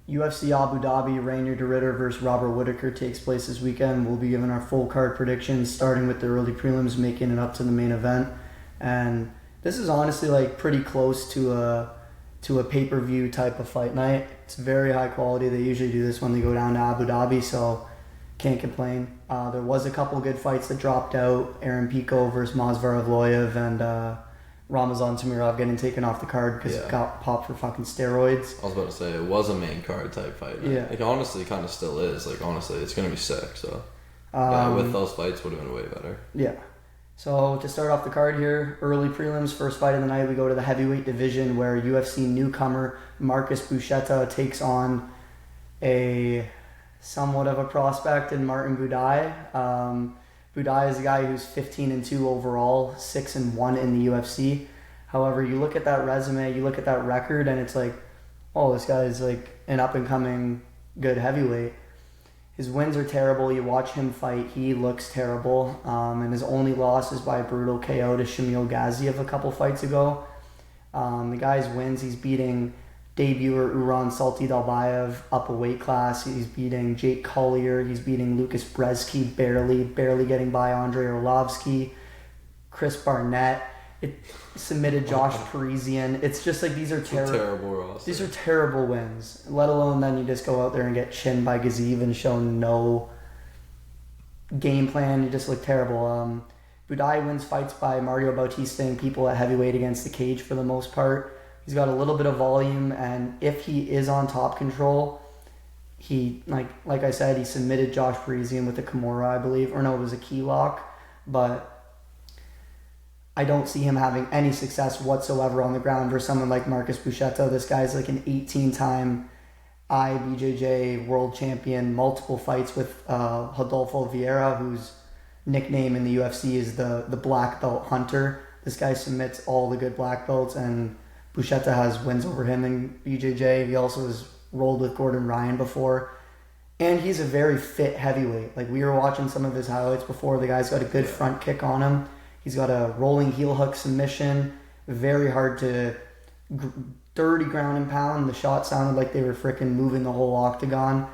UFC Abu Dhabi, Rainier de Ritter versus Robert Whittaker takes place this weekend. We'll be giving our full card predictions, starting with the early prelims, making it up to the main event. And this is honestly like pretty close to a pay-per-view type of fight night. It's very high quality. They usually do this when they go down to Abu Dhabi, so can't complain. There was a couple good fights that dropped out. Aaron Pico versus Mazvar Evloev and Ramazan Tamirov getting taken off the card because it got popped for fucking steroids. I was about to say, it was a main card type fight. Man. Yeah. Like, honestly, kind of still is. Like, honestly, it's going to be sick. So, with those fights, would have been way better. Yeah. So, to start off the card here, early prelims, first fight of the night, we go to the heavyweight division where UFC newcomer Marcus Buchetta takes on a somewhat of a prospect in Martin Budai. Budai is a guy who's 15-2 overall, 6-1 in the UFC. However, you look at that resume, you look at that record, and it's like, oh, this guy is like an up-and-coming good heavyweight. His wins are terrible. You watch him fight, he looks terrible. And his only loss is by a brutal KO to Shamil Gaziev a couple fights ago. The guy's wins, he's beating debuter Uran Salty Dalbayev up a weight class. He's beating Jake Collier. He's beating Lucas Brzeski barely getting by Andrei Orlovsky. Chris Barnett. It submitted Josh Parisian. It's just like these are terrible roster. These are terrible wins. Let alone then you just go out there and get chinned by Gaziev and show no game plan. You just look terrible. Budai wins fights by Mario Bautistaing people at heavyweight against the cage for the most part. He's got a little bit of volume, and if he is on top control, he, like I said, he submitted Josh Parisian with a Kimura, I believe. Or no, it was a key lock. But I don't see him having any success whatsoever on the ground versus someone like Marcus Buchetta. This guy's like an 18-time IBJJ world champion, multiple fights with Rodolfo Vieira, whose nickname in the UFC is the black belt hunter. This guy submits all the good black belts, and Buchetta has wins over him in BJJ. He also has rolled with Gordon Ryan before. And he's a very fit heavyweight. Like, we were watching some of his highlights before. The guy's got a good front kick on him. He's got a rolling heel hook submission. Very hard to... dirty ground and pound. The shot sounded like they were freaking moving the whole octagon.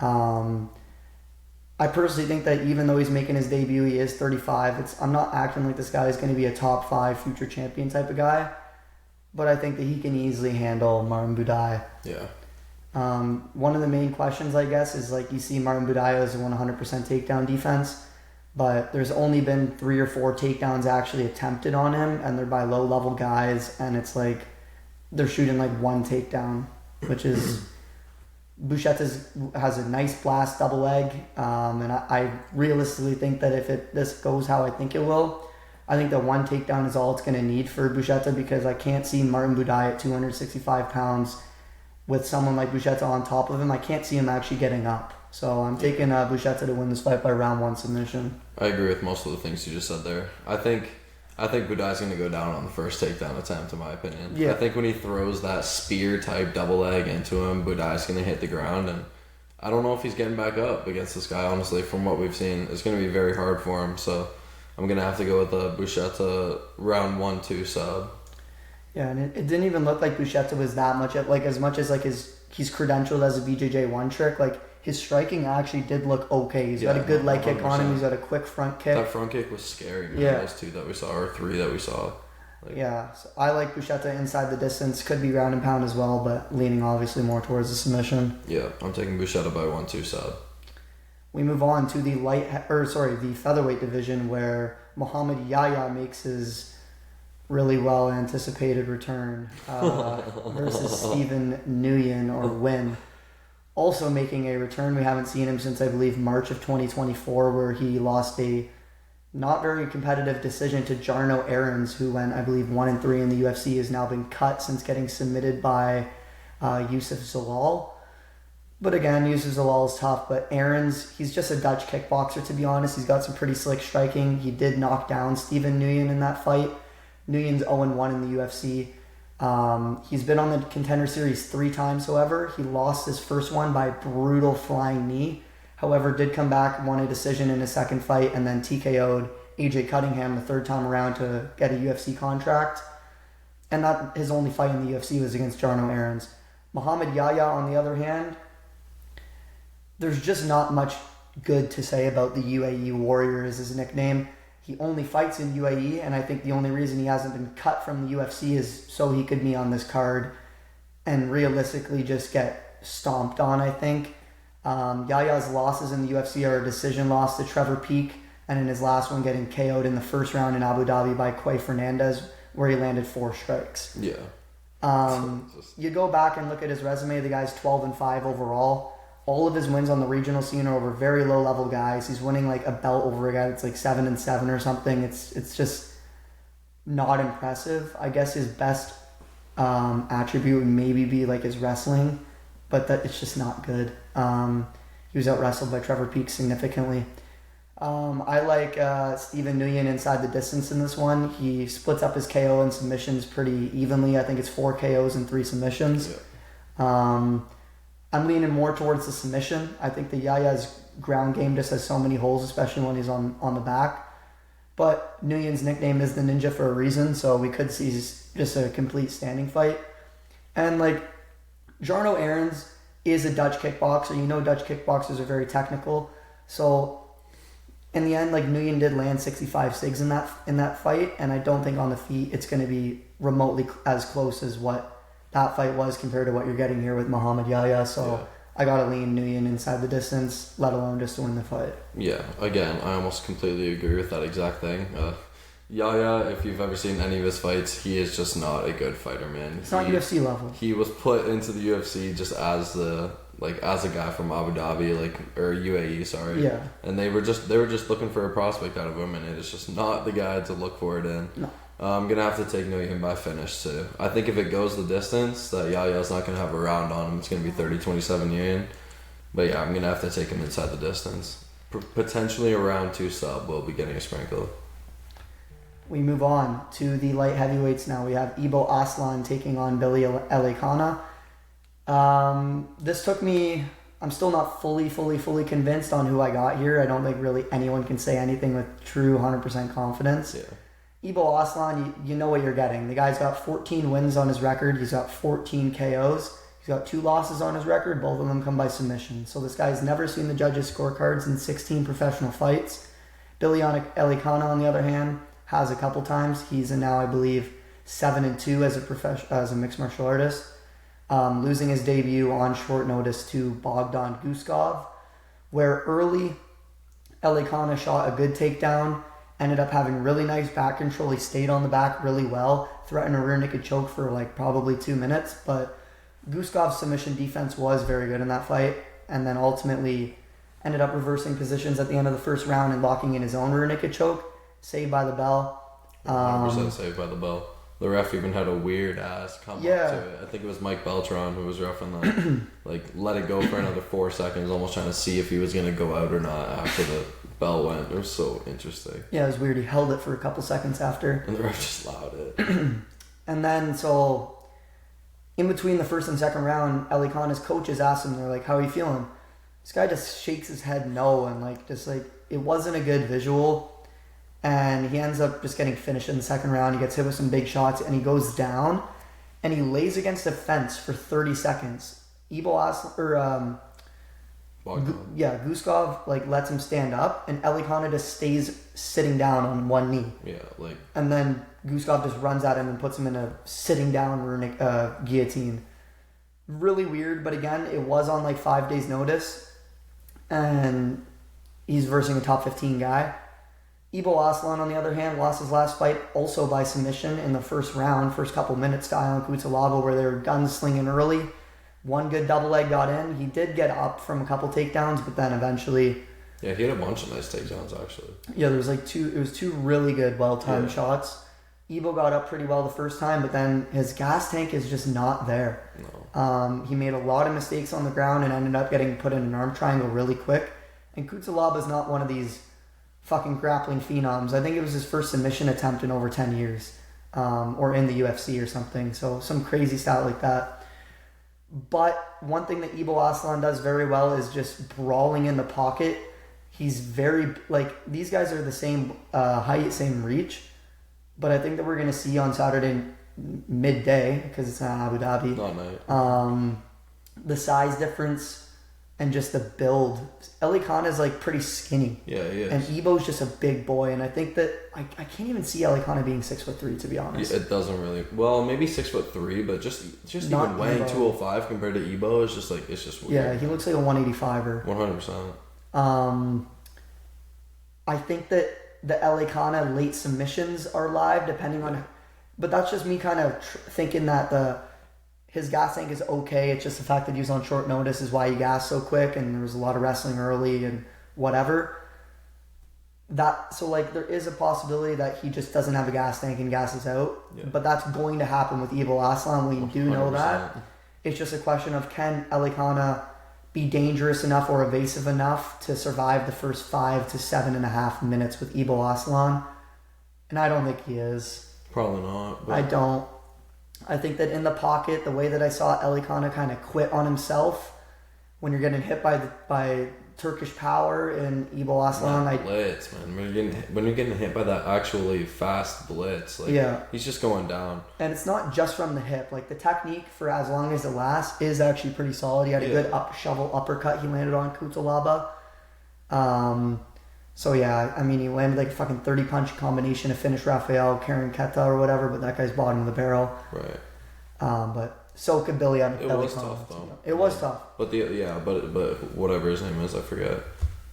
I personally think that even though he's making his debut, he is 35. I'm not acting like this guy is going to be a top 5 future champion type of guy. But I think that he can easily handle Martin Budai. Yeah. One of the main questions, I guess, is like you see Martin Budai as a 100% takedown defense, but there's only been 3 or 4 takedowns actually attempted on him, and they're by low-level guys, and it's like they're shooting like 1 takedown, which is... Buchetta has a nice blast double leg, and I realistically think that if this goes how I think it will, I think that 1 takedown is all it's going to need for Buchetta, because I can't see Martin Budai at 265 pounds with someone like Buchetta on top of him. I can't see him actually getting up. So I'm taking Buchetta to win this fight by round 1 submission. I agree with most of the things you just said there. I think Budai's going to go down on the first takedown attempt, in my opinion. Yeah. I think when he throws that spear-type double leg into him, Budai's going to hit the ground, and I don't know if he's getting back up against this guy, honestly, from what we've seen. It's going to be very hard for him, so I'm going to have to go with the Buchetta round 1-2 sub. Yeah, and it didn't even look like Buchetta was that much, like as much as like he's credentialed as a BJJ one trick, like his striking actually did look okay. He's got a good leg 100%. Kick on him. He's got a quick front kick. That front kick was scary, man. Yeah. Those 2 that we saw, or 3 that we saw. Yeah, so I like Buchetta inside the distance. Could be ground and pound as well, but leaning obviously more towards the submission. Yeah, I'm taking Buchetta by 1-2 sub. We move on to the the featherweight division, where Muhammad Yahya makes his really well anticipated return versus Stephen Nguyen, or Win. Also making a return. We haven't seen him since, I believe, March of 2024, where he lost a not very competitive decision to Jarno Aarons, who went, I believe, 1-3 in the UFC, has now been cut since getting submitted by Youssef Zalal. But again, Youssef Zalal is tough, but Aarons, he's just a Dutch kickboxer, to be honest. He's got some pretty slick striking. He did knock down Stephen Nguyen in that fight. Nguyen's 0-1 in the UFC. He's been on the Contender Series 3 times, however. He lost his first one by brutal flying knee. However, did come back, won a decision in his second fight, and then TKO'd AJ Cunningham the 3rd time around to get a UFC contract. And that his only fight in the UFC was against Jarno Aarons. Muhammad Yahya, on the other hand, there's just not much good to say about the UAE Warrior is his nickname. He only fights in UAE, and I think the only reason he hasn't been cut from the UFC is so he could be on this card and realistically just get stomped on, I think. Yaya's losses in the UFC are a decision loss to Trevor Peek, and in his last one getting KO'd in the first round in Abu Dhabi by Quay Fernandez, where he landed 4 strikes. Yeah. You go back and look at his resume, the guy's 12-5 overall. All of his wins on the regional scene are over very low level guys. He's winning like a belt over a guy that's like 7-7 or something. It's just not impressive. I guess his best attribute would maybe be like his wrestling, but that it's just not good. He was out wrestled by Trevor Peek significantly. I like Steven Nguyen inside the distance in this one. He splits up his KO and submissions pretty evenly. I think it's 4 KOs and 3 submissions. Yeah. I'm leaning more towards the submission. I think the Yaya's ground game just has so many holes, especially when he's on the back. But Nguyen's nickname is the Ninja for a reason, so we could see just a complete standing fight. And like, Jarno Aarons is a Dutch kickboxer. You know Dutch kickboxers are very technical. So in the end, like, Nguyen did land 65 SIGs in that fight, and I don't think on the feet it's going to be remotely as close as what that fight was compared to what you're getting here with Muhammad Yahya. So yeah. I got to lean Nguyen inside the distance, let alone just to win the fight. Yeah, again, I almost completely agree with that exact thing. Yahya, if you've ever seen any of his fights, he is just not a good fighter, man. It's not UFC level. He was put into the UFC just as a guy from Abu Dhabi, or UAE, sorry. Yeah. And they were just looking for a prospect out of him, and it's just not the guy to look for it in. No. I'm gonna have to take Nguyen by finish too. I think if it goes the distance, that Yaya's not gonna have a round on him. It's gonna be 30-27 Nguyen. But yeah, I'm gonna have to take him inside the distance. Potentially a round 2 sub will be getting a sprinkle. We move on to the light heavyweights now. We have Ibo Aslan taking on Billy Elikana. This took me... I'm still not fully convinced on who I got here. I don't think really anyone can say anything with true 100% confidence. Yeah. Ibo Aslan, you know what you're getting. The guy's got 14 wins on his record. He's got 14 KOs. He's got 2 losses on his record. Both of them come by submission. So this guy's never seen the judges' scorecards in 16 professional fights. Billy Elikana, on the other hand, has a couple times. He's now, I believe, 7-2 as a mixed martial artist. Losing his debut on short notice to Bogdan Guskov, where early Elikana shot a good takedown, ended up having really nice back control. He stayed on the back really well, threatened a rear naked choke for probably 2 minutes, but Guskov's submission defense was very good in that fight, and then ultimately ended up reversing positions at the end of the first round and locking in his own rear naked choke, saved by the bell. 100% saved by the bell. The ref even had a weird ass come up to it. I think it was Mike Beltran who was reffing that. Let it go for another 4 seconds, almost trying to see if he was going to go out or not after the bell went. It was so interesting. Yeah, it was weird. He held it for a couple seconds after. And the ref just allowed it. And then, so, in between the first and second round, Elikana's coaches asked him, they're like, how are you feeling? This guy just shakes his head no, and it wasn't a good visual. And he ends up just getting finished in the second round. He gets hit with some big shots, and he goes down, and he lays against a fence for 30 seconds. Guskov lets him stand up, and Elikana just stays sitting down on one knee. Yeah, and then Guskov just runs at him and puts him in a sitting down guillotine. Really weird, but again, it was on 5 days' notice, and he's versing a top 15 guy. Ibo Aslan, on the other hand, lost his last fight also by submission in the first round, first couple minutes to Ion Cutelaba, where they were gunslinging early. One good double leg got in. He did get up from a couple takedowns, but then eventually... Yeah, he had a bunch of nice takedowns, actually. Yeah, there was two really good, well-timed shots. Ibo got up pretty well the first time, but then his gas tank is just not there. No. He made a lot of mistakes on the ground and ended up getting put in an arm triangle really quick. And Cutelaba's not one of these fucking grappling phenoms. I think it was his first submission attempt in over 10 years, or in the UFC or something. So some crazy stat like that. But one thing that Ibo Aslan does very well is just brawling in the pocket. He's very, these guys are the same height, same reach. But I think that we're going to see on Saturday midday because it's not Abu Dhabi. Not night. The size difference and just the build. Ali Khan is like pretty skinny. Yeah, he is. And Ibo's just a big boy, and I think that I can't even see Ali Khan being 6'3", to be honest. It doesn't really. Well, maybe 6'3", but just Not even weighing Ibo. 205 compared to Ebo is just like, it's just weird. Yeah, he looks like a 185er. 100%. I think that the Ali Khan late submissions are live, depending on. But that's just me kind of thinking that his gas tank is okay. It's just the fact that he was on short notice is why he gassed so quick, and there was a lot of wrestling early and whatever. There is a possibility that he just doesn't have a gas tank and gasses out. Yeah. But that's going to happen with Ibo Aslan. We do know 100%. that. It's just a question of, can Elikana be dangerous enough or evasive enough to survive the first 5 to 7.5 minutes with Ibo Aslan? And I don't think he is. Probably not. But I don't. I think that in the pocket, the way that I saw Elikana kind of quit on himself when you're getting hit by Turkish power and Ibo Aslan. Blitz, man. When you're getting hit by that actually fast blitz, he's just going down. And it's not just from the hip. Like, the technique for as long as it lasts is actually pretty solid. He had a good shovel uppercut he landed on Kutulaba. So yeah, I mean, he landed like a fucking 30 punch combination to finish Rafael Karen Keta or whatever, but that guy's bottom of the barrel. Right. But so could Billy on It was tough though. It was tough. But but whatever his name is, I forget.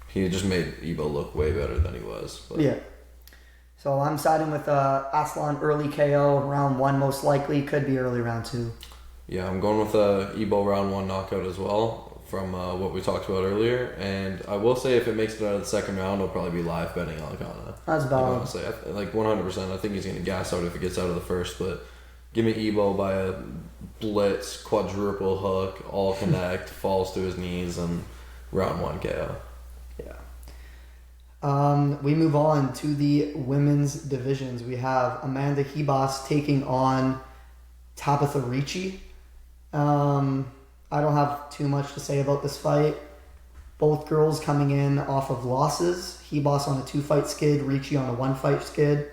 He just made Ibo look way better than he was. But. Yeah. So I'm siding with Aslan early KO, round 1 most likely, could be early round 2. Yeah, I'm going with Ibo round 1 knockout as well from what we talked about earlier. And I will say if it makes it out of the second round, I'll probably be live betting Elikana. That's valid. Honestly, like 100%. I think he's going to gas out if it gets out of the first, but give me Ibo by a blitz, quadruple hook, all connect, falls to his knees, and round 1 KO. Yeah. We move on to the women's divisions. We have Amanda Hebos taking on Tabitha Ricci. I don't have too much to say about this fight. Both girls coming in off of losses. Hebos on a 2-fight skid, Ricci on a 1-fight skid.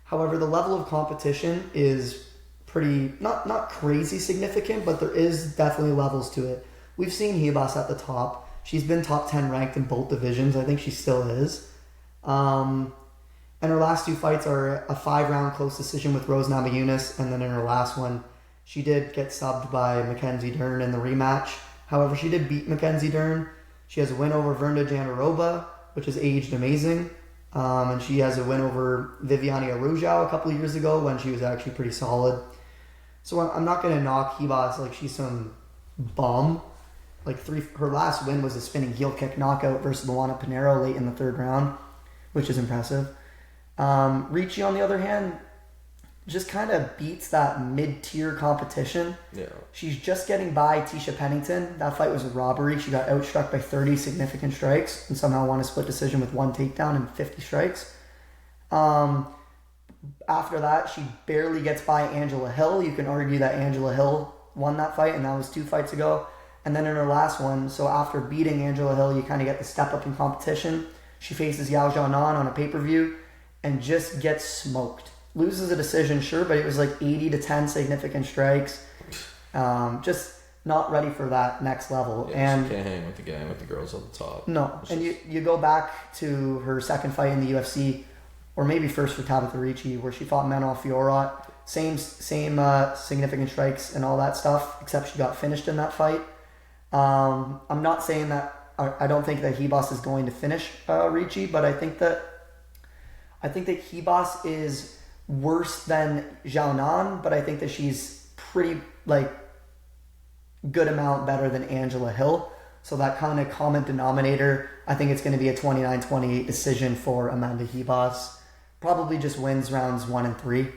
However, the level of competition is pretty, not crazy significant, but there is definitely levels to it. We've seen Hebos at the top. She's been top 10 ranked in both divisions. I think she still is. And her last 2 fights are a 5-round close decision with Rose Namajunas, and then in her last one, she did get subbed by Mackenzie Dern in the rematch. However, she did beat Mackenzie Dern. She has a win over Verna Jandaroba, which has aged amazing. And she has a win over Viviane Arujau a couple of years ago when she was actually pretty solid. So I'm not going to knock Hebos like she's some bum. Her last win was a spinning heel kick knockout versus Luana Pinheiro late in the 3rd round, which is impressive. Ricci, on the other hand, just kind of beats that mid-tier competition. Yeah. She's just getting by Tisha Pennington. That fight was a robbery. She got outstruck by 30 significant strikes and somehow won a split decision with 1 takedown and 50 strikes. After that, she barely gets by Angela Hill. You can argue that Angela Hill won that fight, and that was 2 fights ago. And then in her last one, so after beating Angela Hill, you kind of get the step up in competition. She faces Yao Jianan on a pay-per-view and just gets smoked. Loses a decision, sure, but it was like 80-10 significant strikes. Just not ready for that next level. Yeah, and she can't hang with the gang with the girls at the top. No, and you go back to her second fight in the UFC, or maybe first for Tabitha Ricci, where she fought Manuel Fiorot. Same significant strikes and all that stuff, except she got finished in that fight. I'm not saying that I don't think that Hebos is going to finish Ricci, but I think that Hebos is worse than Jianan, but I think that she's pretty good amount better than Angela Hill. So that kind of common denominator, I think it's going to be a 29-28 decision for Amanda Hebos. Probably just wins rounds 1 and 3.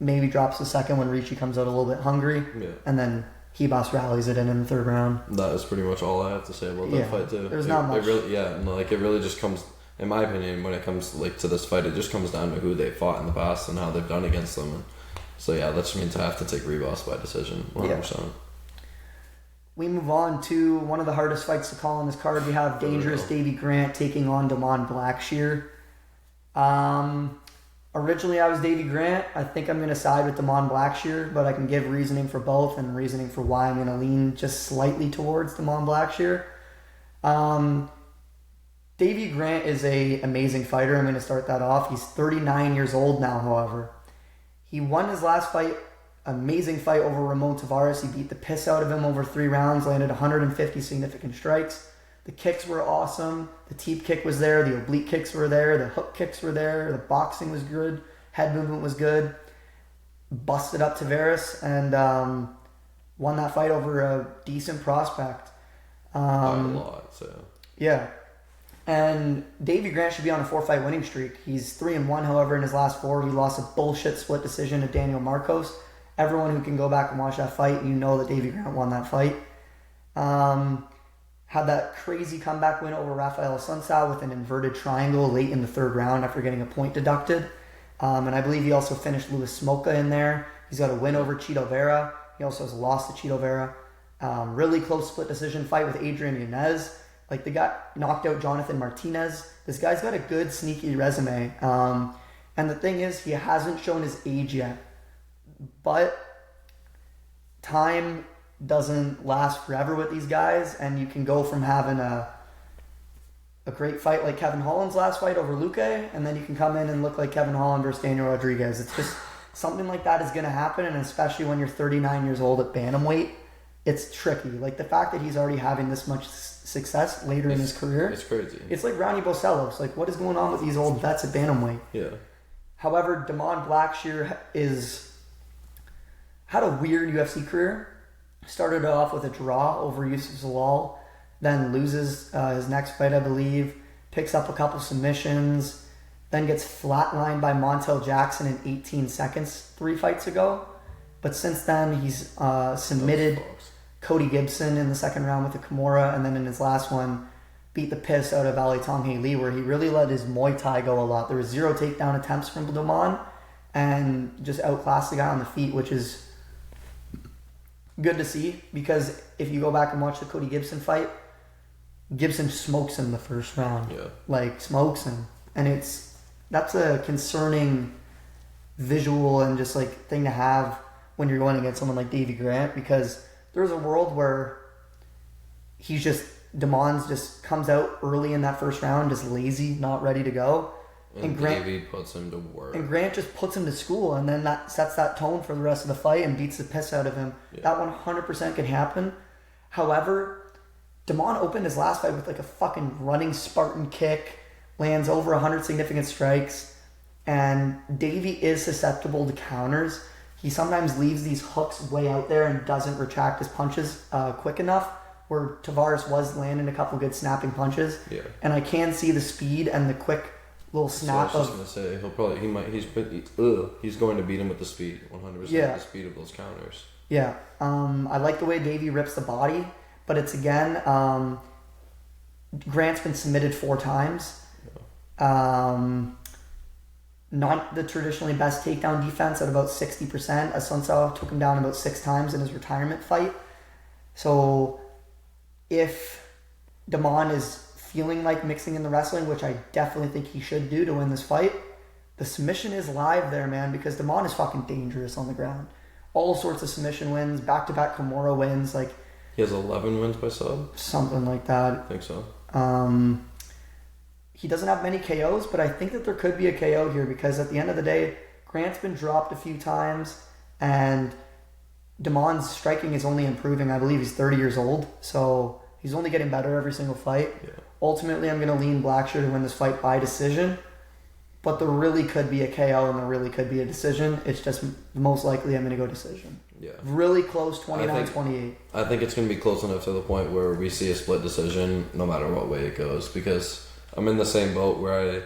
Maybe drops the second when Ricci comes out a little bit hungry. Yeah. And then Hebos rallies it in the 3rd round. That is pretty much all I have to say about that fight too. There's not much. It really just comes, in my opinion, when it comes to this fight, it just comes down to who they fought in the past and how they've done against them. And so yeah, that just means I have to take Rebos by decision, 100%. Yeah. We move on to one of the hardest fights to call on this card. We have Dangerous Davy Grant taking on Damon Blackshear. Originally, I was Davy Grant. I think I'm going to side with Damon Blackshear, but I can give reasoning for both and reasoning for why I'm going to lean just slightly towards Damon Blackshear. Davy Grant is a amazing fighter. I'm going to start that off. He's 39 years old now, however. He won his last fight, amazing fight over Ramon Tavares. He beat the piss out of him over 3 rounds, landed 150 significant strikes. The kicks were awesome. The teep kick was there. The oblique kicks were there. The hook kicks were there. The boxing was good. Head movement was good. Busted up Tavares and won that fight over a decent prospect. By a lot, so. Yeah. And Davy Grant should be on a 4-fight winning streak. He's 3-1, however, in his last 4. He lost a bullshit split decision to Daniel Marcos. Everyone who can go back and watch that fight, you know that Davy Grant won that fight. Had that crazy comeback win over Rafael Sunsao with an inverted triangle late in the 3rd round after getting a point deducted. And I believe he also finished Luis Smoka in there. He's got a win over Chito Vera. He also has a loss to Chito Vera. Really close split decision fight with Adrian Yanez. Like, the guy knocked out Jonathan Martinez. This guy's got a good, sneaky resume. And the thing is, he hasn't shown his age yet. But time doesn't last forever with these guys, and you can go from having a great fight like Kevin Holland's last fight over Luque, and then you can come in and look like Kevin Holland versus Daniel Rodriguez. It's just something like that is going to happen, and especially when you're 39 years old at bantamweight, it's tricky. Like, the fact that he's already having this much success later in his career, it's crazy. It's like Ronnie Bosellos. Like, what is going on with these old vets at bantamweight? Yeah. However, Damon Blackshear had a weird UFC career. Started off with a draw over Yusuf Zalal, then loses his next fight, I believe, picks up a couple submissions, then gets flatlined by Montel Jackson in 18 seconds 3 fights ago. But since then, he's submitted Cody Gibson in the 2nd round with a Kimura, and then in his last one, beat the piss out of Ali Tonghae Lee, where he really let his Muay Thai go a lot. There was 0 takedown attempts from Damon, and just outclassed the guy on the feet, which is good to see, because if you go back and watch the Cody Gibson fight, Gibson smokes him the 1st round. Yeah. Like, smokes him. And that's a concerning visual and just like thing to have when you're going against someone like Davy Grant, because there's a world where Damon's just comes out early in that 1st round, just lazy, not ready to go. And Davey puts him to work. And Grant just puts him to school, and then that sets that tone for the rest of the fight and beats the piss out of him. Yeah. That 100% can happen. However, Damon opened his last fight with like a fucking running Spartan kick, lands over 100 significant strikes, and Davey is susceptible to counters. He sometimes leaves these hooks way out there and doesn't retract his punches quick enough, where Tavares was landing a couple good snapping punches. Yeah. And I can see the speed and the quick little snap. So I was just gonna say he's going to beat him with the speed, 100%. The speed of those counters. Yeah, I like the way Davey rips the body, but it's again, Grant's been submitted 4 times. Yeah. Not the traditionally best takedown defense at about 60%. As Sunsao took him down about 6 times in his retirement fight. So if Damon is feeling like mixing in the wrestling, which I definitely think he should do to win this fight, the submission is live there, man, because Damon is fucking dangerous on the ground. All sorts of submission wins, back-to-back Kimura wins. Like, he has 11 wins by sub? Something like that. I think so. He doesn't have many KOs, but I think that there could be a KO here, because at the end of the day, Grant's been dropped a few times, and Damon's striking is only improving. I believe he's 30 years old, so he's only getting better every single fight. Yeah. Ultimately, I'm going to lean Blackshear to win this fight by decision, but there really could be a KO and there really could be a decision. It's just most likely I'm going to go decision. Yeah. Really close, 29-28. I think it's going to be close enough to the point where we see a split decision no matter what way it goes, because I'm in the same boat where I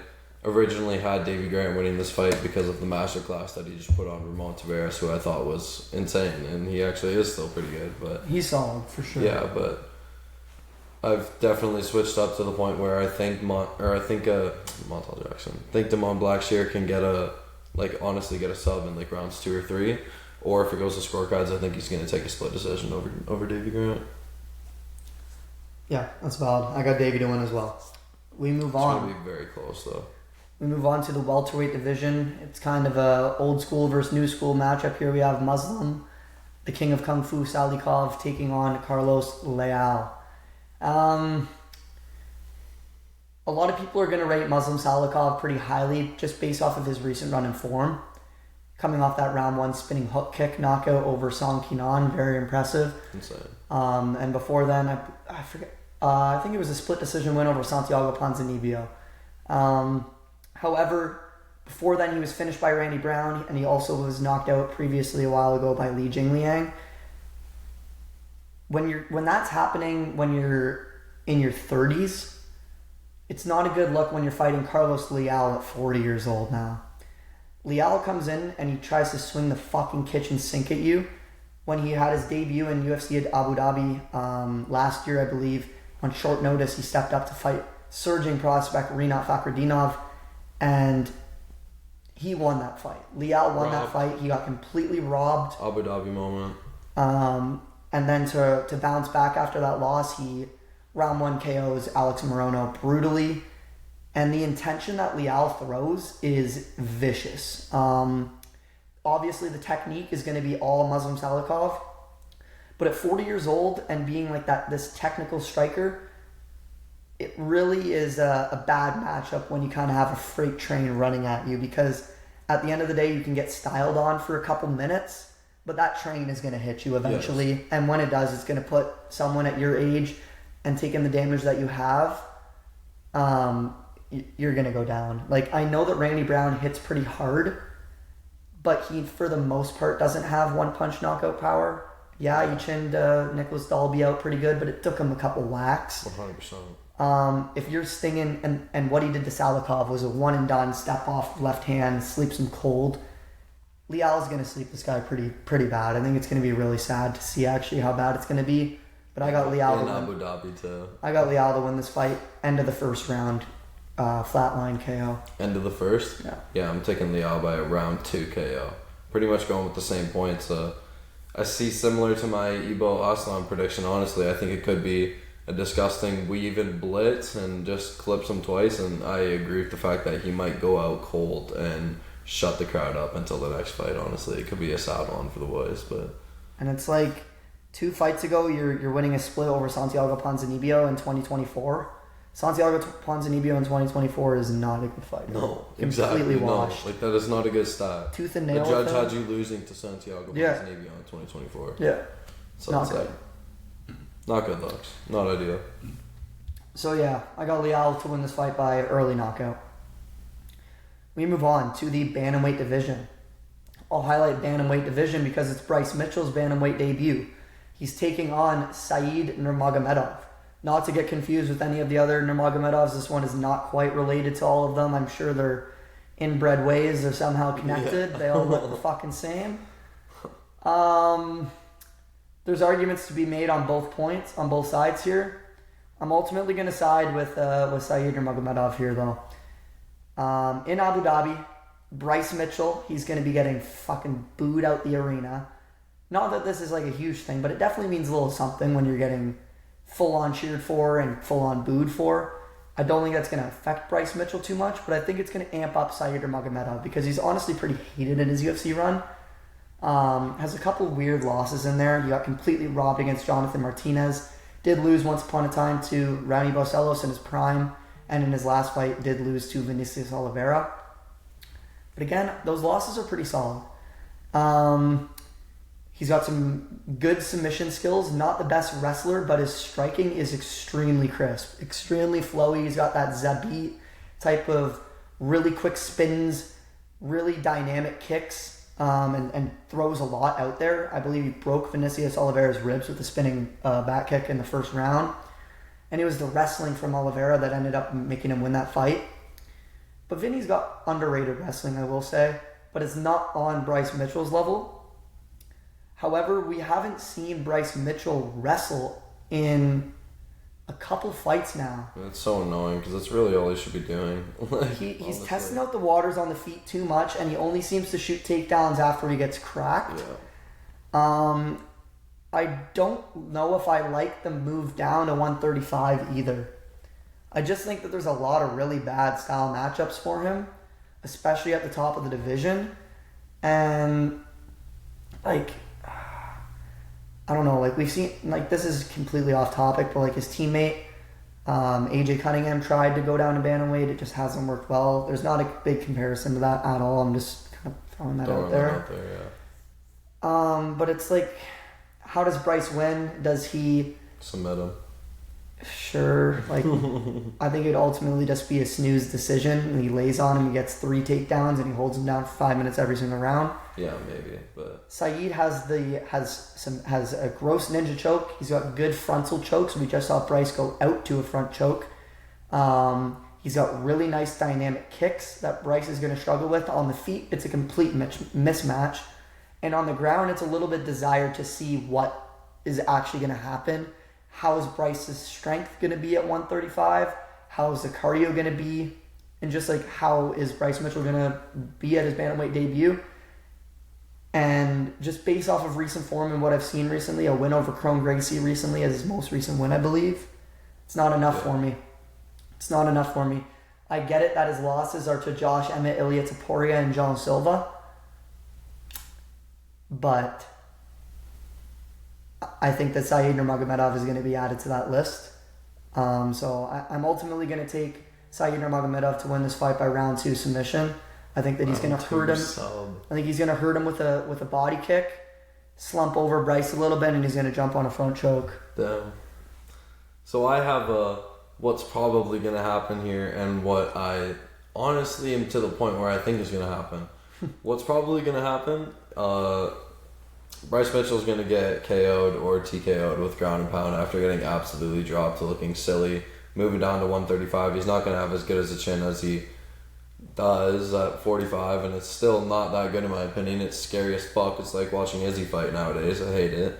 originally had Davy Grant winning this fight because of the masterclass that he just put on Ramon Tavares, who I thought was insane, and he actually is still pretty good. But he's solid for sure. Yeah, but I've definitely switched up to the point where I think Montel Jackson. I think Damon Blackshear can honestly get a sub in like rounds 2 or 3, or if it goes to scorecards, I think he's going to take a split decision over Davy Grant. Yeah, that's valid. I got Davy to win as well. We move on. It's going to be very close though. We move on to the welterweight division. It's kind of a old school versus new school matchup here. We have Muslim, the king of Kung Fu, Salikov, taking on Carlos Leal. A lot of people are going to rate Muslim Salikov pretty highly just based off of his recent run in form. Coming off that round 1 spinning hook kick knockout over Song Kinan, very impressive. Insane. And before then, I forget. I think it was a split decision win over Santiago Ponzinibbio. However, before then he was finished by Randy Brown, and he also was knocked out previously a while ago by Li Jingliang. When that's happening when you're in your 30s, it's not a good look when you're fighting Carlos Leal at 40 years old now. Leal comes in and he tries to swing the fucking kitchen sink at you. When he had his debut in UFC at Abu Dhabi last year, I believe, on short notice, he stepped up to fight surging prospect Rinat Fakhretdinov, and he won that fight. Leal won that fight. He got completely robbed. Abu Dhabi moment. And then to bounce back after that loss, he round 1 KOs Alex Morono brutally. And the intention that Leal throws is vicious. Obviously, the technique is going to be all Muslim Salikov. But at 40 years old and being like this technical striker, it really is a bad matchup when you kind of have a freight train running at you, because at the end of the day, you can get styled on for a couple minutes, but that train is going to hit you eventually. Yes. And when it does, it's going to put someone at your age and taking the damage that you have, you're going to go down. Like, I know that Randy Brown hits pretty hard, but he, for the most part, doesn't have one-punch knockout power. Yeah, he chinned Nicholas Dalby out pretty good, but it took him a couple whacks. 100%. If you're stinging, and what he did to Salikov was a one-and-done, step off, left hand, sleeps him cold. Leal is going to sleep this guy pretty bad. I think it's going to be really sad to see actually how bad it's going to be. But I got Leal in Abu Dhabi too. I got Leal to win this fight. End of the first round. Flatline KO. End of the first? Yeah. Yeah, I'm taking Leal by a round 2 KO. Pretty much going with the same points. I see similar to my Ibo Aslan prediction, honestly. I think it could be a disgusting weave and blitz and just clips him twice, and I agree with the fact that he might go out cold and shut the crowd up until the next fight, honestly. It could be a sad one for the boys, but... And it's like 2 fights ago, you're winning a split over Santiago Ponzinibbio in 2024. Santiago Ponzinibbio in 2024 is not a good fight. No, completely exactly. washed. No, like that is not a good stat. Tooth and nail. The judge had you losing to Santiago Ponzinibbio in 2024. Yeah. So not it's good. Not good looks. Not ideal. So yeah, I got Leal to win this fight by early knockout. We move on to the bantamweight division. I'll highlight bantamweight division because it's Bryce Mitchell's bantamweight debut. He's taking on Said Nurmagomedov. Not to get confused with any of the other Nurmagomedovs, this one is not quite related to all of them. I'm sure they're inbred ways, they're somehow connected. Yeah. They all look the fucking same. There's arguments to be made on both points, on both sides here. I'm ultimately going to side with Said Nurmagomedov here, though. In Abu Dhabi, Bryce Mitchell, he's going to be getting fucking booed out the arena. Not that this is like a huge thing, but it definitely means a little something when you're getting full-on cheered for and full-on booed for. I don't think that's going to affect Bryce Mitchell too much, but I think it's going to amp up Said Nurmagomedov because he's honestly pretty hated in his UFC run. Has a couple weird losses in there. He got completely robbed against Jonathan Martinez. Did lose once upon a time to Raoni Barcelos in his prime, and in his last fight did lose to Vinicius Oliveira. But again, those losses are pretty solid. He's got some good submission skills. Not the best wrestler, but his striking is extremely crisp, extremely flowy. He's got that Zabit type of really quick spins, really dynamic kicks, and throws a lot out there. I believe he broke Vinicius Oliveira's ribs with a spinning back kick in the first round. And it was the wrestling from Oliveira that ended up making him win that fight. But Vinny's got underrated wrestling, I will say, but it's not on Bryce Mitchell's level. However, we haven't seen Bryce Mitchell wrestle in a couple fights now. It's so annoying because that's really all he should be doing. He's testing out the waters on the feet too much, and he only seems to shoot takedowns after he gets cracked. Yeah. I don't know if I like the move down to 135 either. I just think that there's a lot of really bad style matchups for him, especially at the top of the division. And, like, I don't know, like, we've seen, like, this is completely off topic, but, like, his teammate, AJ Cunningham, tried to go down to bantamweight. It just hasn't worked well. There's not a big comparison to that at all. I'm just kind of throwing that out there. But it's like, how does Bryce win? Does he submit him? Sure. Like, I think it'd ultimately just be a snooze decision. And he lays on him, he gets 3 takedowns, and he holds him down for 5 minutes every single round. Yeah, maybe. But Saeed has a gross ninja choke. He's got good frontal chokes. We just saw Bryce go out to a front choke. He's got really nice dynamic kicks that Bryce is going to struggle with. On the feet, it's a complete mismatch. And on the ground, it's a little bit desired to see what is actually going to happen. How is Bryce's strength going to be at 135? How is the cardio going to be? And just like, how is Bryce Mitchell going to be at his bantamweight debut? And just based off of recent form and what I've seen recently, a win over Chrome Gracie recently as his most recent win, I believe. It's not enough for me. It's not enough for me. I get it that his losses are to Josh Emmett, Ilya Taporia, and John Silva. But I think that Saeed Nurmagomedov is going to be added to that list. So I'm ultimately going to take Saeed Nurmagomedov to win this fight by round 2 submission. I think that he's going to hurt him. I think he's going to hurt him with a body kick, slump over Bryce a little bit, and he's going to jump on a front choke. Damn. So I have what's probably going to happen here, and what I honestly am to the point where I think is going to happen. What's probably going to happen? Bryce Mitchell's going to get KO'd or TKO'd with ground and pound after getting absolutely dropped to looking silly. Moving down to 135, he's not going to have as good as a chin as he does at 45, and it's still not that good in my opinion. It's scary as fuck. It's like watching Izzy fight nowadays. I hate it.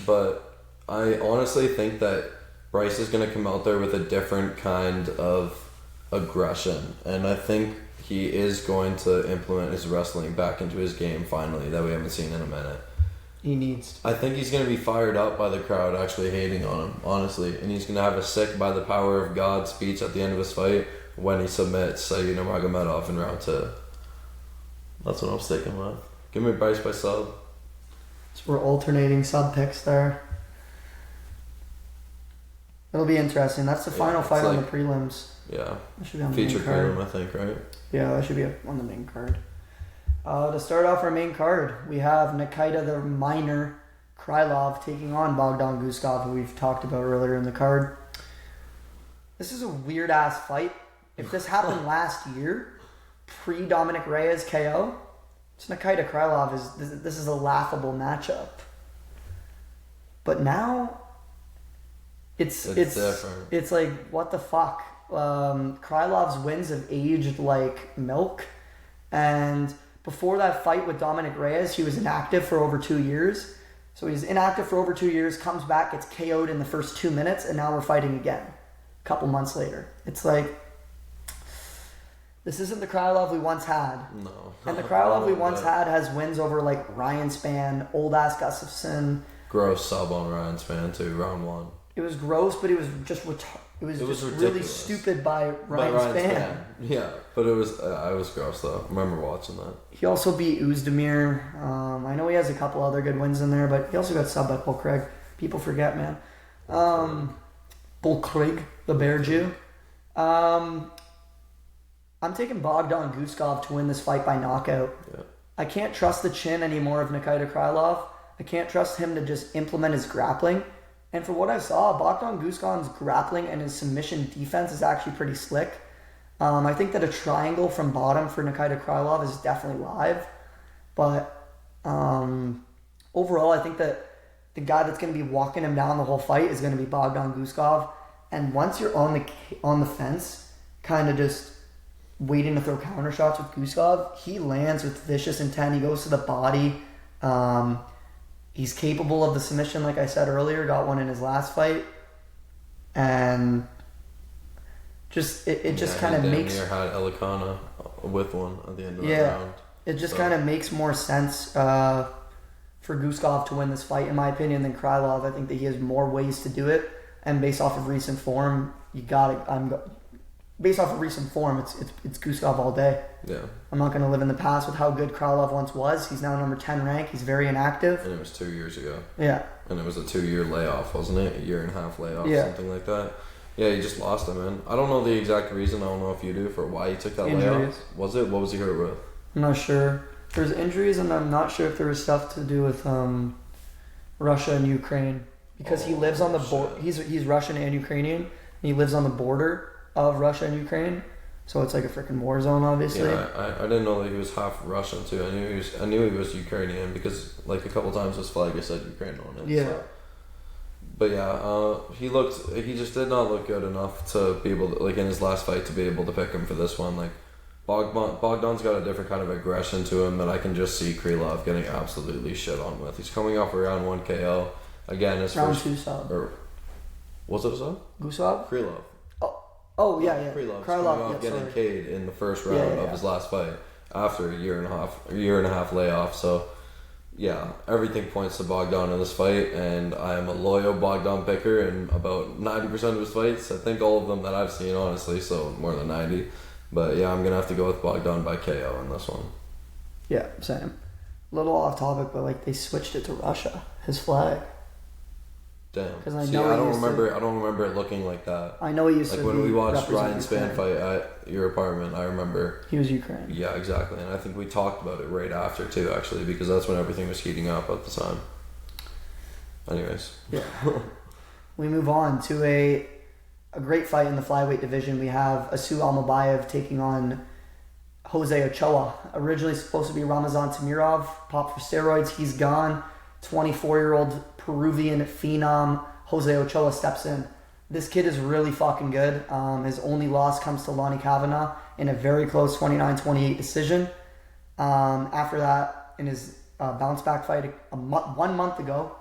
But I honestly think that Bryce is going to come out there with a different kind of aggression, and I think he is going to implement his wrestling back into his game finally that we haven't seen in a minute. He needs to. I think he's going to be fired up by the crowd actually hating on him, honestly. And he's going to have a sick by the power of God speech at the end of his fight when he submits Saeed Nurmagomedov in round 2. That's what I'm sticking with. Give me Bryce by sub. So we're alternating sub picks there. It'll be interesting. That's the final fight on the prelims. Yeah. That should be on the Feature main card. prelim, I think, right? Yeah, that should be on the main card. To start off our main card, we have Nikita the Minor Krylov taking on Bogdan Guskov, who we've talked about earlier in the card. This is a weird-ass fight. If this happened last year, pre-Dominic Reyes KO, it's Nikita Krylov. This is a laughable matchup. But now, it's different. It's like, what the fuck? Krylov's wins have aged like milk, and before that fight with Dominic Reyes, he was inactive for over 2 years. So he's inactive for over 2 years, comes back, gets KO'd in the first 2 minutes, and now we're fighting again a couple months later. It's like, this isn't the Krylov we once had. No. And the Krylov we once had has wins over like Ryan Spann, old-ass Gustafsson. Gross sub on Ryan Spann too, round 1. It was gross, but it was just really stupid by Ryan Spann. Yeah, but it was gross though. I remember watching that. He also beat Uzdemir. I know he has a couple other good wins in there, but he also got subbed by Paul Craig. People forget, man. Paul Craig, the Bear Jew. I'm taking Bogdan Guskov to win this fight by knockout. Yeah. I can't trust the chin anymore of Nikita Krylov. I can't trust him to just implement his grappling. And for what I saw, Bogdan Guskov's grappling and his submission defense is actually pretty slick. I think that a triangle from bottom for Nikita Krylov is definitely live. But overall, I think that the guy that's going to be walking him down the whole fight is going to be Bogdan Guskov. And once you're on the fence, kind of just waiting to throw counter shots with Guskov, he lands with vicious intent. He goes to the body. He's capable of the submission, like I said earlier. Got one in his last fight, and it just kind of makes. Near had Elikana with one at the end of that round. It just kind of makes more sense for Guskov to win this fight, in my opinion, than Krylov. I think that he has more ways to do it, And based off of recent form, based off of recent form, it's Gustav all day. Yeah. I'm not going to live in the past with how good Krylov once was. He's now number 10 ranked. He's very inactive. And it was 2 years ago. Yeah. And it was a 2-year layoff, wasn't it? A year and a half layoff, Yeah. something like that. Yeah, he just lost him, man. I don't know the exact reason. I don't know if you do, for why he took that Injuries. layoff. Was it? What was he hurt with? I'm not sure. There's injuries, and I'm not sure if there was stuff to do with Russia and Ukraine, because he lives on the border. He's Russian and Ukrainian. And he lives on the border of Russia and Ukraine, so it's like a freaking war zone, obviously. Yeah, I didn't know that he was half Russian too. I knew he was Ukrainian because like a couple times his flag said Ukraine on it. Yeah. So. But yeah, he just did not look good enough to be able to, like, in his last fight, to be able to pick him for this one. Like, Bogdan's got a different kind of aggression to him that I can just see Krylov getting absolutely shit on with. He's coming off a round 1 KO. Again, his round first... 2 sub. Or, was it a sub? Gustav? Krylov. Oh yeah. Krylov's coming off getting K'd in the first round of his last fight after a year and a half layoff. So, yeah, everything points to Bogdan in this fight, and I am a loyal Bogdan picker in about 90% of his fights. I think all of them that I've seen, honestly, so more than 90. But yeah, I'm going to have to go with Bogdan by KO in this one. Yeah, same. A little off topic, but like they switched it to Russia, his flag. Damn. Because I don't remember it looking like that. I know he used like to when we watched represent Ryan Spann Ukraine. fight at your apartment. I remember He was Ukraine. Yeah, exactly, and I think we talked about it right after too, actually, because that's when everything was heating up at the time. Anyways. Yeah. We move on to a great fight in the flyweight division. We have Asu Almabayev taking on Jose Ochoa. Originally supposed to be Ramazan Tamirov, popped for steroids. He's gone. 24-year-old Peruvian phenom Jose Ochoa steps in. This kid is really fucking good. His only loss comes to Lonnie Kavanagh in a very close 29-28 decision. After that, in his bounce back fight 1 month ago,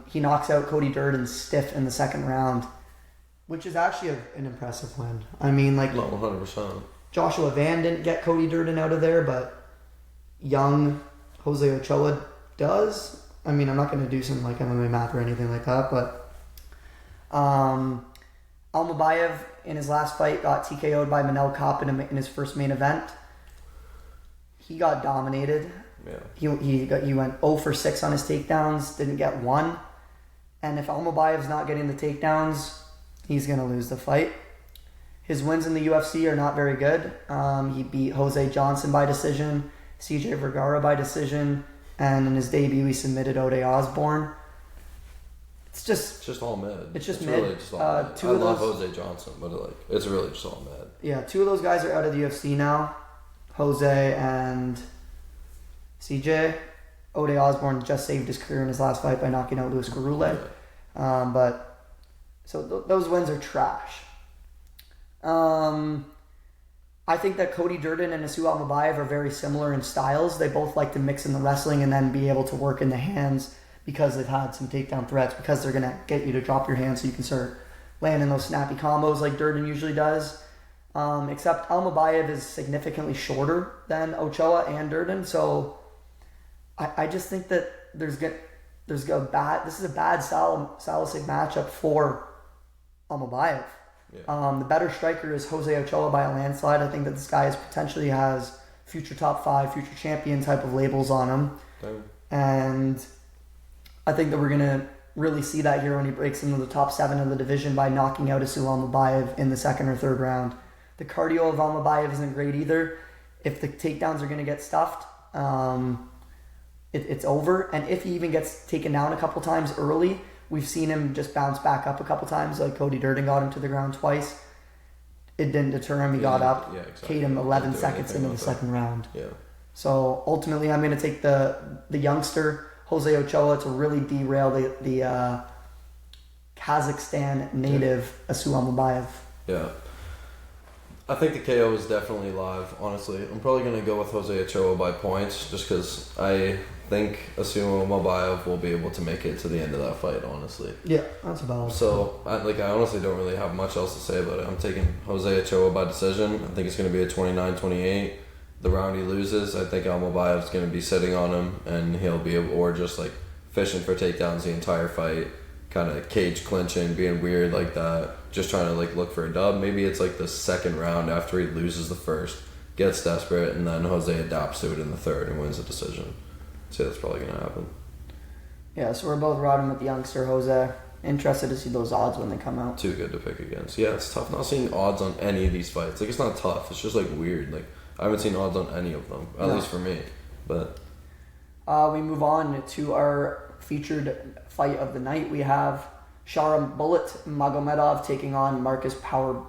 he knocks out Cody Durden stiff in the second round, which is actually an impressive win. I mean, like, No, 100%. Joshua Van didn't get Cody Durden out of there, but young Jose Ochoa does. I mean, I'm not going to do some like MMA math or anything like that, but Almabayev in his last fight got TKO'd by Manel Kape in his first main event. He got dominated. Yeah. He went 0 for 6 on his takedowns, didn't get one. And if Almabayev's not getting the takedowns, he's going to lose the fight. His wins in the UFC are not very good. He beat Jose Johnson by decision, CJ Vergara by decision, and in his debut he submitted Ode Osborne. It's just all mid. It's just really mid. just all mid. Two I of love those, Jose Johnson, but it's really just all mid. Yeah, 2 of those guys are out of the UFC now, Jose and CJ. Ode Osborne just saved his career in his last fight by knocking out Luis Garule. Yeah. Those wins are trash. I think that Cody Durden and Asu Almabayev are very similar in styles. They both like to mix in the wrestling and then be able to work in the hands because they've had some takedown threats, because they're going to get you to drop your hands so you can start landing those snappy combos like Durden usually does. Except Almabayev is significantly shorter than Ochoa and Durden, so I just think that this is a bad stylistic matchup for Almabayev. Yeah. The better striker is Jose Ochoa by a landslide. I think that this guy potentially has future top 5, future champion type of labels on him. Damn. And I think that we're going to really see that here when he breaks into the top 7 of the division by knocking out Asu Almabayev in the second or third round. The cardio of Almabayev isn't great either. If the takedowns are going to get stuffed, it's over. And if he even gets taken down a couple times early, we've seen him just bounce back up a couple times, like Cody Durden got him to the ground twice. It didn't deter him. He got up, K'd him 11 seconds into the second round. Yeah. So ultimately, I'm going to take the youngster, Jose Ochoa, to really derail the Kazakhstan native Asu Almabayev. Yeah. I think the KO is definitely live, honestly. I'm probably going to go with Jose Ochoa by points just because I think Asu Almabayev will be able to make it to the end of that fight, honestly. Yeah, that's about it. So, I honestly don't really have much else to say about it. I'm taking Jose Ochoa by decision. I think it's going to be a 29-28. The round he loses, I think Almabayev's going to be sitting on him and he'll be able, or just like fishing for takedowns the entire fight, kind of cage clinching, being weird like that, just trying to like look for a dub. Maybe it's like the second round after he loses the first, gets desperate, and then Jose adapts to it in the third and wins the decision. So that's probably gonna happen. Yeah, so we're both riding with the youngster Jose. Interested to see those odds when they come out. Too good to pick against. Yeah, it's tough not seeing odds on any of these fights. Like, it's not tough. It's just like weird. Like, I haven't seen odds on any of them, at least for me. But we move on to our featured fight of the night. We have Shara Bullet Magomedov taking on Mark Powerbar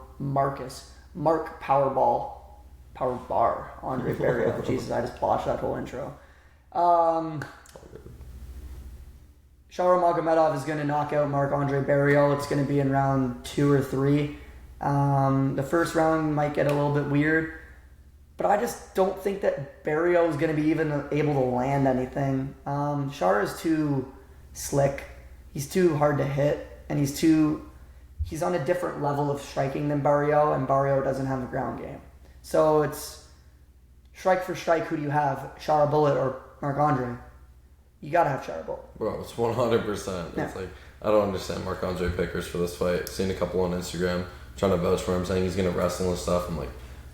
Andre Barrio. Jesus, I just botched that whole intro. Shara Magomedov is going to knock out Marc-Andre Barrio. It's going to be in round 2 or 3. The first round might get a little bit weird, but I just don't think that Barrio is going to be even able to land anything. Shara is too slick. He's too hard to hit, and he's on a different level of striking than Barrio, and Barrio doesn't have a ground game. So it's strike for strike. Who do you have, Shara Bullet or Marc-Andre? You gotta have Shara Bullet. Bro, it's 100%. It's like, I don't understand Marc-Andre pickers for this fight. Seen a couple on Instagram trying to vouch for him, saying he's gonna wrestle and stuff. I'm like,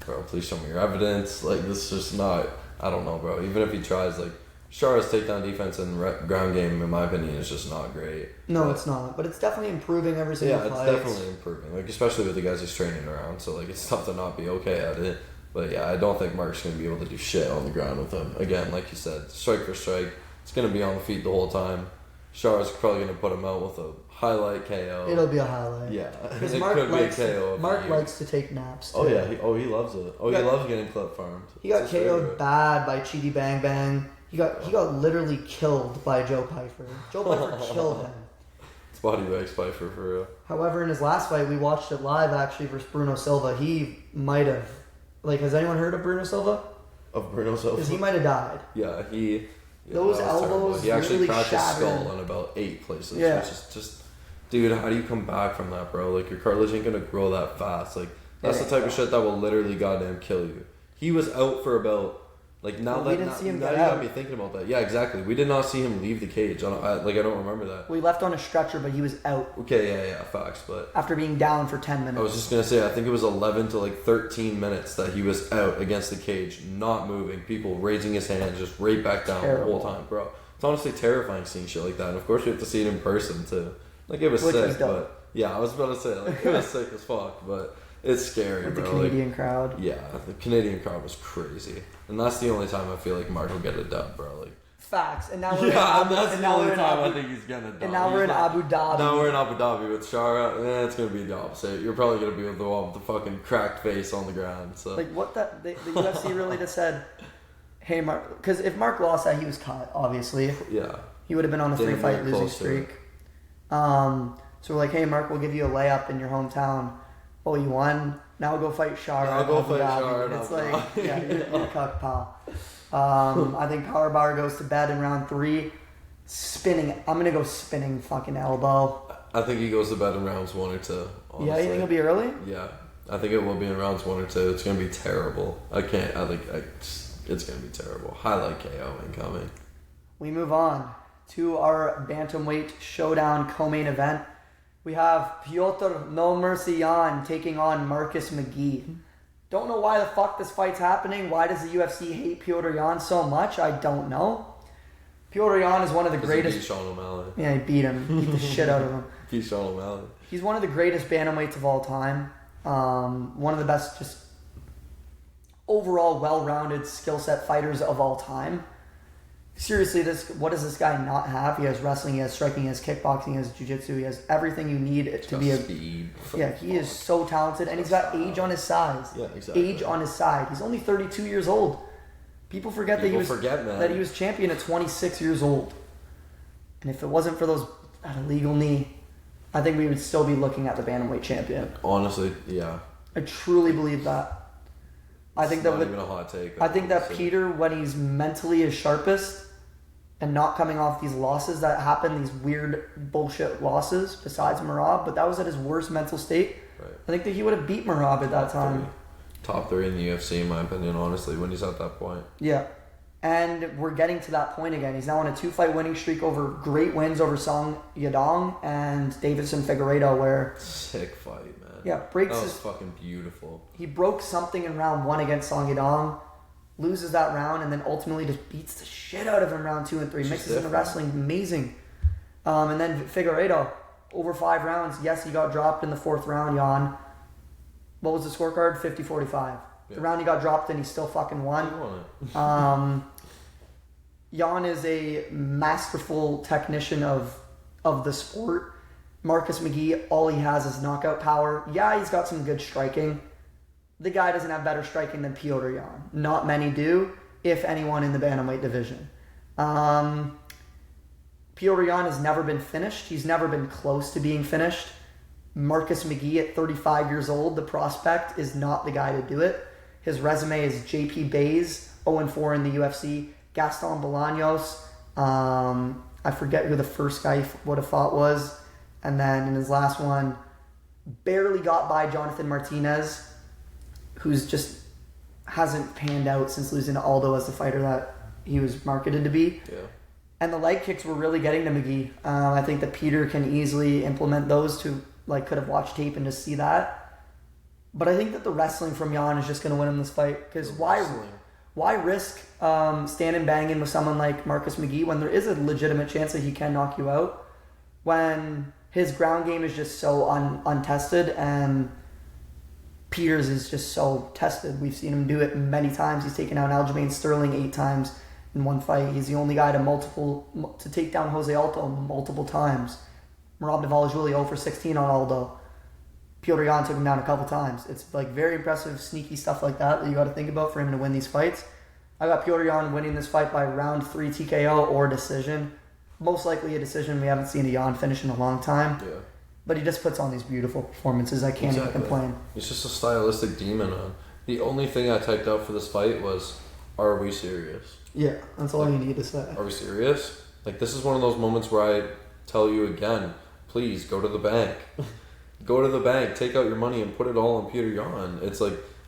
bro, please show me your evidence. Like, this is just not, I don't know, bro. Even if he tries, like, Shara's takedown defense and ground game, in my opinion, is just not great. No, it's not. But it's definitely improving every single fight. Yeah, it's definitely improving. Like, especially with the guys he's training around. So, like, it's tough to not be okay at it. But, yeah, I don't think Mark's going to be able to do shit on the ground with him. Again, like you said, strike for strike. It's going to be on the feet the whole time. Shara's probably going to put him out with a highlight KO. It'll be a highlight. Yeah. Because Mark likes to take naps, too. Oh, yeah. He loves it. He loves getting clip farmed. He got KO'd bad by Chidi Bang Bang. He got literally killed by Joe Pyfer. Joe Pyfer killed him. It's body bags Pyfer for real. However, in his last fight, we watched it live actually versus Bruno Silva. He might have, has anyone heard of Bruno Silva? Of Bruno Silva? Because he might have died. Yeah, those elbows. He actually really cracked his shattered. skull in about 8 places. Yeah. Which is just, dude, how do you come back from that, bro? Like, your cartilage ain't gonna grow that fast. Like, that's the type of shit that will literally goddamn kill you. He was out for about. Like, now we didn't see him now get you out. got me thinking about that. Yeah, exactly. We did not see him leave the cage. I don't remember that. We left on a stretcher, but he was out. Okay, yeah, facts. But after being down for 10 minutes. I was just gonna say, I think it was 11 to 13 minutes that he was out against the cage, not moving. People raising his hand, just right back down the whole time, bro. It's honestly terrifying seeing shit like that. And of course, we have to see it in person too. Like, it was sick, but yeah, I was about to say, like, it was sick as fuck, but. It's scary, with bro. The Canadian crowd. Yeah, the Canadian crowd was crazy, and that's the only time I feel like Mark will get a dub, bro. Like, facts, and now we're I think he's gonna dub. And now we're in Abu Dhabi. Now we're in Abu Dhabi with Shara. It's gonna be the opposite. You're probably gonna be with the one with the fucking cracked face on the ground. So like what the UFC really just said. Hey, Mark, because if Mark lost that, he was cut. Obviously, yeah, he would have been on a 3-fight losing streak. So we're like, hey, Mark, we'll give you a layup in your hometown. Oh, you won? Now go fight Shara. Now go fight Shara. It's like, yeah, you're a cuck, pal. I think Power Bar goes to bed in round 3. Spinning. I'm going to go spinning fucking elbow. I think he goes to bed in rounds 1 or 2. Honestly. Yeah, you think it'll be early? Yeah. I think it will be in rounds 1 or 2. It's going to be terrible. It's going to be terrible. Highlight KO incoming. We move on to our bantamweight showdown co-main event. We have Piotr No Mercy Yan taking on Marcus McGee. Don't know why the fuck this fight's happening. Why does the UFC hate Piotr Yan so much? I don't know. Piotr Yan is one of the greatest. He beat Sean O'Malley. Yeah, he beat him. Beat the shit out of him. Beat Sean O'Malley. He's one of the greatest bantamweights of all time. One of the best, just overall well-rounded skill set fighters of all time. Seriously, what does this guy not have? He has wrestling, he has striking, he has kickboxing, he has jiu-jitsu, he has everything you need to be a speed. Yeah, he is so talented, and he's got age on his side. Yeah, exactly. Age on his side. He's only 32 years old. People forget that he was champion at 26 years old. And if it wasn't for that illegal knee, I think we would still be looking at the bantamweight champion. Honestly, yeah. I truly believe that. I think not even a hot take. I think that Peter, when he's mentally his sharpest and not coming off these losses that happen, these weird bullshit losses, besides Merab, but that was at his worst mental state. Right. I think that he would have beat Merab at that time. Top 3 in the UFC, in my opinion, honestly, when he's at that point. Yeah. And we're getting to that point again. He's now on a 2-fight winning streak over great wins over Song Yadong and Davison Figueiredo, where Sick fight, man. Yeah, breaks that was his fucking beautiful. He broke something in round 1 against Song Yadong, loses that round, and then ultimately just beats the shit out of him round 2 and 3. Mixes into wrestling, amazing. And then Figueiredo, over 5 rounds. Yes, he got dropped in the 4th round, Jan. What was the scorecard? 50-45. Yeah. The round he got dropped in, he still fucking won. Jan is a masterful technician of the sport. Marcus McGee, all he has is knockout power. Yeah, he's got some good striking. The guy doesn't have better striking than Piotr Jan. Not many do, if anyone in the bantamweight division. Piotr Jan has never been finished. He's never been close to being finished. Marcus McGee at 35 years old, the prospect, is not the guy to do it. His resume is JP Bays, 0-4 in the UFC. Gaston Bolaños, I forget who the first guy he would have fought was. And then in his last one, barely got by Jonathan Martinez, who's just hasn't panned out since losing to Aldo as the fighter that he was marketed to be. Yeah. And the leg kicks were really getting to McGee. I think that Peter can easily implement those to, could have watched tape and just see that. But I think that the wrestling from Jan is just going to win him this fight. Because why risk standing banging with someone like Marcus McGee when there is a legitimate chance that he can knock you out, when his ground game is just so untested and Peters is just so tested. We've seen him do it many times. He's taken out Aljamain Sterling 8 times in one fight. He's the only guy to take down Jose Aldo multiple times. Merab Dvalishvili 0 for 16 on Aldo. Piotr Jan took him down a couple times. It's very impressive, sneaky stuff like that you got to think about for him to win these fights. I got Piotr Jan winning this fight by round 3 TKO or decision. Most likely a decision. We haven't seen a Jan finish in a long time. Yeah. But he just puts on these beautiful performances. I can't even complain. He's just a stylistic demon, man. The only thing I typed out for this fight was, are we serious? Yeah, that's all you need to say. Are we serious? This is one of those moments where I tell you again, please go to the bank. Go to the bank, take out your money, and put it all on Peter Yan. It's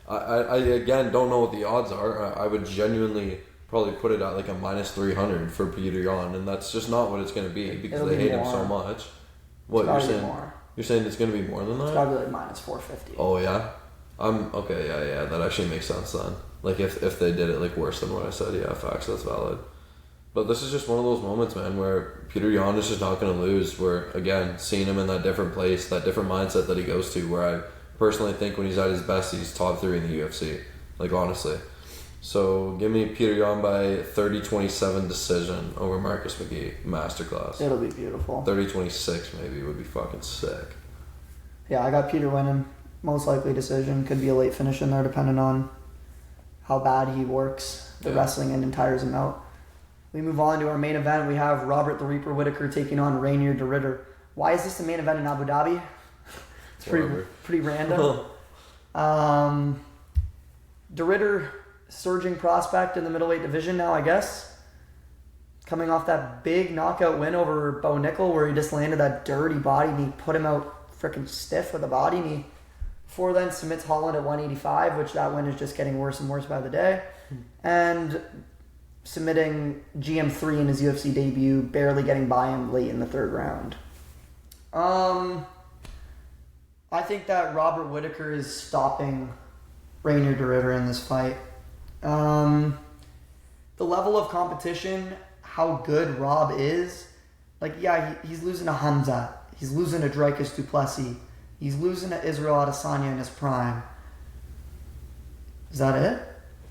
I again don't know what the odds are. I would genuinely probably put it at a minus 300 for Peter Yan, and that's just not what it's going to be because they hate him so much. What you're saying? More. You're saying it's going to be more than that? It's probably minus 450. Oh yeah, okay. Yeah. That actually makes sense then. If they did it worse than what I said, yeah, facts. That's valid. But this is just one of those moments, man, where Peter Yan is just not going to lose. Where, again, seeing him in that different place, that different mindset that he goes to, where I personally think when he's at his best, he's top 3 in the UFC. Honestly. So, give me Peter Yan by 30-27 decision over Marcus McGee. Masterclass. It'll be beautiful. 30-26 maybe would be fucking sick. Yeah, I got Peter winning. Most likely decision. Could be a late finish in there depending on how bad he works the wrestling and tires him out. We move on to our main event. We have Robert the Reaper Whittaker taking on Rainier de Ridder. Why is this the main event in Abu Dhabi? It's pretty random. De Ridder, surging prospect in the middleweight division now, I guess. Coming off that big knockout win over Bo Nickel where he just landed that dirty body knee, put him out freaking stiff with a body knee. Before then, submits Holland at 185, which that win is just getting worse and worse by the day. And submitting GM3 in his UFC debut, barely getting by him late in the 3rd round. I think that Robert Whittaker is stopping Rainier de Ridder in this fight. The level of competition, how good Rob is, he's losing to Hamza. He's losing to Dricus Duplessis. He's losing to Israel Adesanya in his prime. Is that it?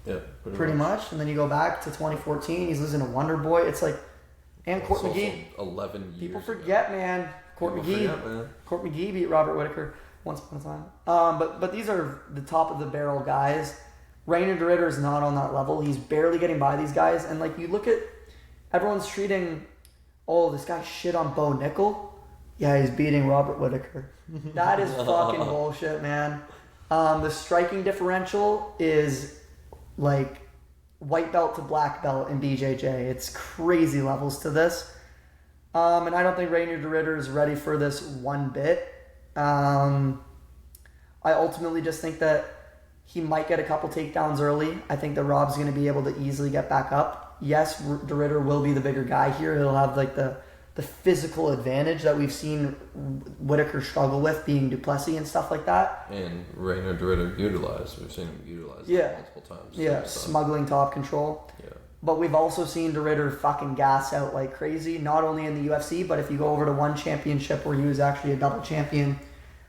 Yeah, pretty much. And then you go back to 2014. He's losing to Wonder Boy. It's and Court McGee. 11 years. People forget, man. Court McGee beat Robert Whittaker once upon a time. But these are the top of the barrel guys. Rainier de Ridder is not on that level. He's barely getting by these guys. And you look at everyone's treating, this guy shit on Bo Nickel. Yeah, he's beating Robert Whittaker. That is fucking bullshit, man. The striking differential is white belt to black belt in BJJ. It's crazy levels to this. And I don't think Rainier de Ridder is ready for this one bit. I ultimately just think that he might get a couple takedowns early. I think that Rob's going to be able to easily get back up. yes, De Ridder will be the bigger guy here. He'll have like the physical advantage that we've seen Whittaker struggle with, being Duplessis and stuff like that. And Rainer De Ridder utilized. We've seen him utilize that multiple times. Yeah, so. smuggling top control. Yeah. But we've also seen De Ridder fucking gas out like crazy, not only in the UFC, but if you go over to one championship where he was actually a double champion,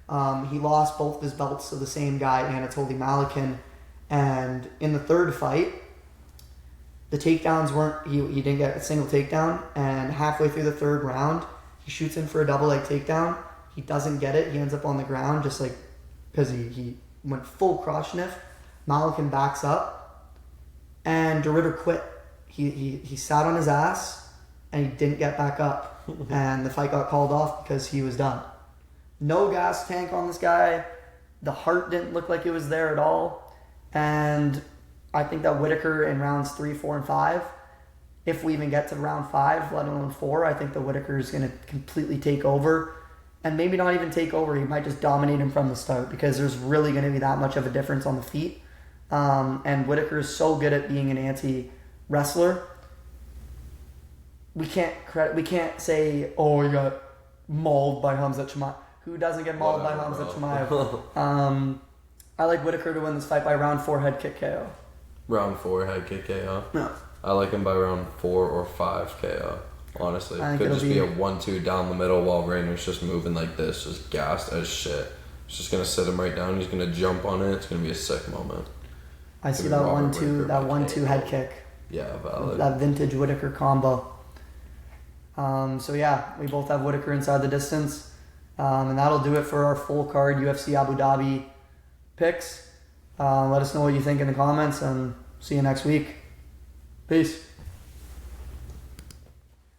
he lost both of his belts to the same guy, Anatoly Malikin. And in the third fight, the takedowns weren't, he didn't get a single takedown, and halfway through the third round, he shoots in for a double leg takedown. He doesn't get it. He ends up on the ground just like, because he went full cross sniff. Malikin backs up, and De Ridder quit. He sat on his ass, and he didn't get back up, and the fight got called off because he was done. No gas tank on this guy. The heart didn't look like it was there at all, and I think that Whittaker in rounds 3, 4, and 5, if we even get to round 5, let alone 4, I think that Whittaker is going to completely take over. And maybe not even take over. He might just dominate him from the start because there's really going to be that much of a difference on the feet. And Whittaker is so good at being an anti-wrestler. We can't say, oh, he got mauled by Khamzat Chimaev. Who doesn't get mauled by Khamzat Chimaev? I like Whittaker to win this fight by round 4 head kick KO. Round 4 head kick KO? No. I like him by round 4 or 5 KO, honestly. Could just be a 1-2 down the middle while Rainer's just moving like this, just gassed as shit. It's just going to sit him right down. He's going to jump on it. It's going to be a sick moment. I see that 1-2 head kick. Yeah, valid. That vintage Whittaker combo. So yeah, we both have Whittaker inside the distance. And that'll do it for our full card UFC Abu Dhabi picks. Let us know what you think in the comments, and see you next week. Peace.